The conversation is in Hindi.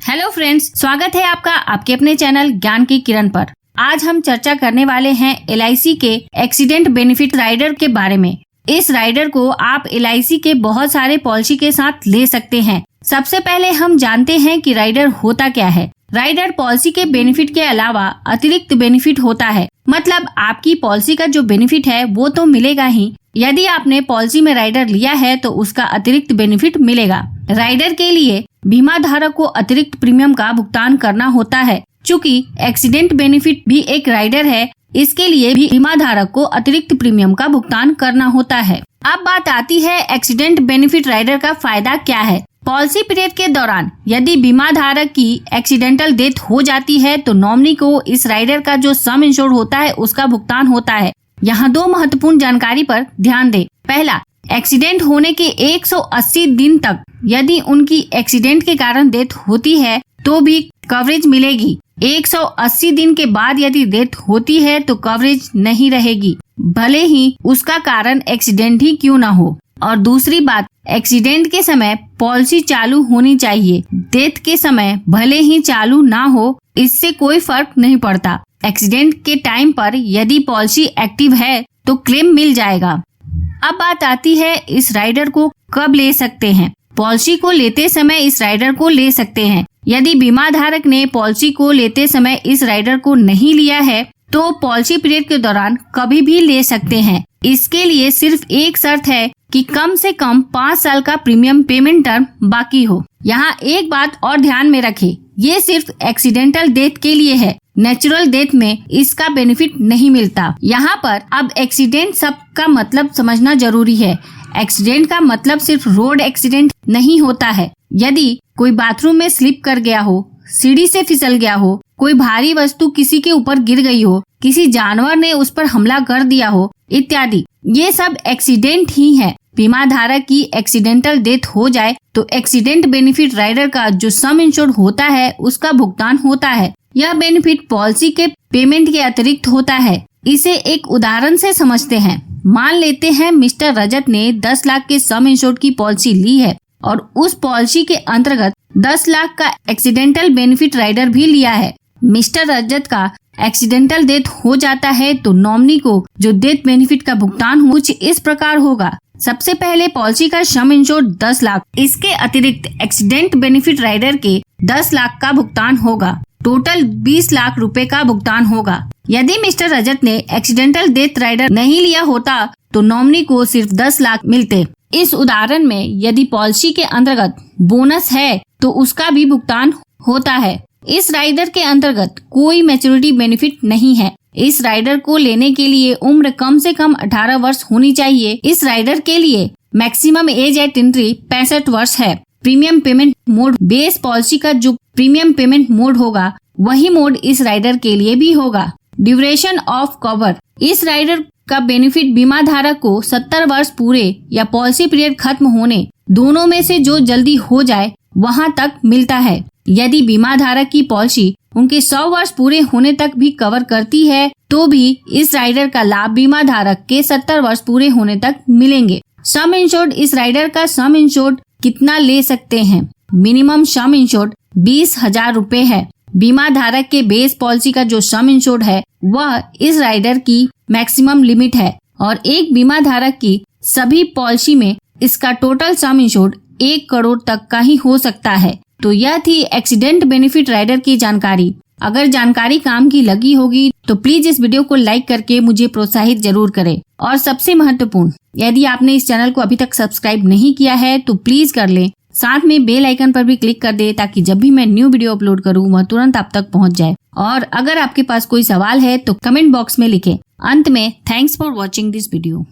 हेलो फ्रेंड्स, स्वागत है आपका आपके अपने चैनल ज्ञान की किरण पर। आज हम चर्चा करने वाले हैं LIC के एक्सीडेंट बेनिफिट राइडर के बारे में। इस राइडर को आप LIC के बहुत सारे पॉलिसी के साथ ले सकते हैं। सबसे पहले हम जानते हैं कि राइडर होता क्या है। राइडर पॉलिसी के बेनिफिट के अलावा अतिरिक्त बेनिफिट होता है। मतलब आपकी पॉलिसी का जो बेनिफिट है वो तो मिलेगा ही, यदि आपने पॉलिसी में राइडर लिया है तो उसका अतिरिक्त बेनिफिट मिलेगा। राइडर के लिए बीमा धारक को अतिरिक्त प्रीमियम का भुगतान करना होता है। चूँकि एक्सीडेंट बेनिफिट भी एक राइडर है, इसके लिए भी बीमा धारक को अतिरिक्त प्रीमियम का भुगतान करना होता है। अब बात आती है एक्सीडेंट बेनिफिट राइडर का फायदा क्या है। पॉलिसी पीरियड के दौरान यदि बीमा धारक की एक्सीडेंटल डेथ हो जाती है तो नॉमिनी को इस राइडर का जो सम इंश्योर्ड होता है उसका भुगतान होता है। यहाँ दो महत्वपूर्ण जानकारी पर ध्यान दें। पहला, एक्सीडेंट होने के 180 दिन तक यदि उनकी एक्सीडेंट के कारण डेथ होती है तो भी कवरेज मिलेगी। 180 दिन के बाद यदि डेथ होती है तो कवरेज नहीं रहेगी, भले ही उसका कारण एक्सीडेंट ही क्यों न हो। और दूसरी बात, एक्सीडेंट के समय पॉलिसी चालू होनी चाहिए। डेथ के समय भले ही चालू ना हो, इससे कोई फर्क नहीं पड़ता। एक्सीडेंट के टाइम पर यदि पॉलिसी एक्टिव है तो क्लेम मिल जाएगा। अब बात आती है इस राइडर को कब ले सकते हैं। पॉलिसी को लेते समय इस राइडर को ले सकते हैं। यदि बीमा धारक ने पॉलिसी को लेते समय इस राइडर को नहीं लिया है तो पॉलिसी पीरियड के दौरान कभी भी ले सकते हैं। इसके लिए सिर्फ एक शर्त है कि कम से कम 5 साल का प्रीमियम पेमेंट टर्म बाकी हो। यहाँ एक बात और ध्यान में रखें, ये सिर्फ एक्सीडेंटल डेथ के लिए है। नेचुरल डेथ में इसका बेनिफिट नहीं मिलता। यहाँ पर अब एक्सीडेंट शब्द का मतलब समझना जरूरी है। एक्सीडेंट का मतलब सिर्फ रोड एक्सीडेंट नहीं होता है। यदि कोई बाथरूम में स्लिप कर गया हो, सीढ़ी से फिसल गया हो, कोई भारी वस्तु किसी के ऊपर गिर गई हो, किसी जानवर ने उस पर हमला कर दिया हो इत्यादि, ये सब एक्सीडेंट ही है। बीमा धारक की एक्सीडेंटल डेथ हो जाए तो एक्सीडेंट बेनिफिट राइडर का जो सम इंश्योर्ड होता है उसका भुगतान होता है। यह बेनिफिट पॉलिसी के पेमेंट के अतिरिक्त होता है। इसे एक उदाहरण से समझते हैं। मान लेते हैं मिस्टर रजत ने 10 लाख के सम इंश्योर्ड की पॉलिसी ली है और उस पॉलिसी के अंतर्गत 10 लाख का एक्सीडेंटल बेनिफिट राइडर भी लिया है। मिस्टर रजत का एक्सीडेंटल डेथ हो जाता है तो नॉमिनी को जो डेथ बेनिफिट का भुगतान कुछ इस प्रकार होगा। सबसे पहले पॉलिसी का सम इंश्योर्ड 10 लाख, इसके अतिरिक्त एक्सीडेंट बेनिफिट राइडर के 10 लाख का भुगतान होगा। टोटल 20 लाख रुपए का भुगतान होगा। यदि मिस्टर रजत ने एक्सीडेंटल डेथ राइडर नहीं लिया होता तो नॉमिनी को सिर्फ 10 लाख मिलते। इस उदाहरण में यदि पॉलिसी के अंतर्गत बोनस है तो उसका भी भुगतान होता है। इस राइडर के अंतर्गत कोई मैच्योरिटी बेनिफिट नहीं है। इस राइडर को लेने के लिए उम्र कम से कम 18 वर्ष होनी चाहिए। इस राइडर के लिए मैक्सिमम एज एट एंट्री 65 वर्ष है। Premium payment mode, base policy का जो प्रीमियम पेमेंट मोड होगा वही मोड इस राइडर के लिए भी होगा। ड्यूरेशन ऑफ कवर, इस राइडर का बेनिफिट बीमा धारक को 70 वर्ष पूरे या पॉलिसी पीरियड खत्म होने, दोनों में से जो जल्दी हो जाए वहां तक मिलता है। यदि बीमा धारक की पॉलिसी उनके 100 वर्ष पूरे होने तक भी कवर करती है तो भी इस राइडर का लाभ बीमा धारक के 70 वर्ष पूरे होने तक मिलेंगे। सम इंश्योर्ड, इस राइडर का सम इंश्योर्ड कितना ले सकते हैं। मिनिमम सम इंश्योर्ड 20,000 रूपए है। बीमा धारक के बेस पॉलिसी का जो सम इंश्योर्ड है वह इस राइडर की मैक्सिमम लिमिट है और एक बीमा धारक की सभी पॉलिसी में इसका टोटल सम इंश्योर्ड 1 करोड़ तक का ही हो सकता है। तो यह थी एक्सीडेंट बेनिफिट राइडर की जानकारी। अगर जानकारी काम की लगी होगी तो प्लीज इस वीडियो को लाइक करके मुझे प्रोत्साहित जरूर करें। और सबसे महत्वपूर्ण, यदि आपने इस चैनल को अभी तक सब्सक्राइब नहीं किया है तो प्लीज कर लें। साथ में बेल आइकन पर भी क्लिक कर दे ताकि जब भी मैं न्यू वीडियो अपलोड करूं वह तुरंत आप तक पहुंच जाए। और अगर आपके पास कोई सवाल है तो कमेंट बॉक्स में लिखें। अंत में thanks for watching this video.